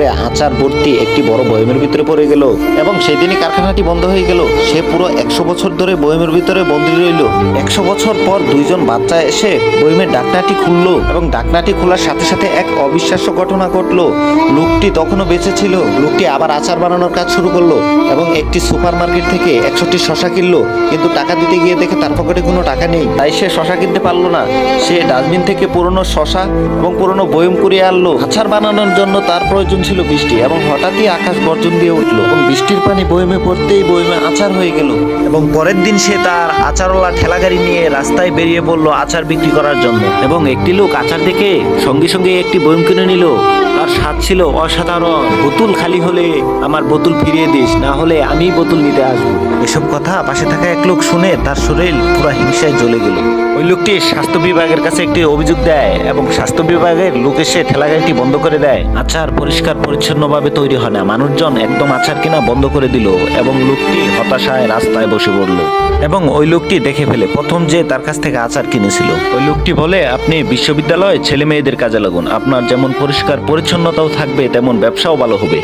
করে আচার ভর্তি একটি বড় বয়মের ভিতরে পড়ে গেল এবং সেদিনই কারখানাটি বন্ধ হয়ে গেল। সে পুরো 100 বছর ধরে বয়মের ভিতরে বন্দী রইল। 100 বছর পর দুইজন বাচ্চা এসে বয়মের ঢাকনাটি খুললো এবং ঢাকনাটি খোলার সাথে সাথে এক অবিশ্বাস্য ঘটনা ঘটলো। লোকটি তখনও বেঁচে ছিল। লোকটি আবার আচার বানানোর কাজ শুরু করলো এবং একটি সুপার মার্কেট থেকে 100টি শশা কিনলো, কিন্তু টাকা দিতে গিয়ে দেখে তার পকেটে কোনো টাকা নেই, তাই সে শশা কিনতে পারলো না। সে ডাস্টবিন থেকে পুরনো শশা এবং পুরনো বয়ম কুড়িয়ে আনলো। আচার বানানোর জন্য তার প্রয়োজন ছিল বৃষ্টি এবং হঠাৎই আকাশ গর্জন দিয়ে উঠলো এবং বৃষ্টির পানি বয়মে পড়তেই বয়মে আচার হয়ে গেল। এবং পরের দিন সে তার আচারওয়ালা ঠেলাগাড়ি নিয়ে রাস্তায় বেরিয়ে পড়লো আচার বিক্রি করার জন্য। এবং একটি লোক আচার দেখে সঙ্গে সঙ্গে একটি বয়ম কিনে নিল। তার স্বাদ ছিল অসাধারণ। বোতল খালি হলে আমার বোতল ফিরিয়ে দিস, না হলে আমি বোতল নিতে আসবো। এসব কথা পাশে থাকা এক লোক শুনে তার শরীর পুরো হিংসায় জ্বলে গেল। ওই লোকটি স্বাস্থ্য বিভাগের কাছে একটি অভিযোগ দেয় এবং স্বাস্থ্য বিভাগের লোক এসে ঠেলাগাড়িটি বন্ধ করে দেয়। আচার পরিষ্কার পরিচ্ছন্নভাবে তৈরি হয় না। মানুষজন একদম আচার কিনা বন্ধ করে দিল এবং লোকটি হতাশায় রাস্তায় বসে পড়লো। এবং ওই লোকটি দেখে ফেলে প্রথম যে তার কাছ থেকে আচার কিনেছিল। ওই লোকটি বলে, আপনি বিশ্ববিদ্যালয়ে ছেলে মেয়েদের কাজে লাগুন, আপনার যেমন পরিষ্কার পরিচ্ছন্নতাও থাকবে তেমন ব্যবসাও ভালো হবে।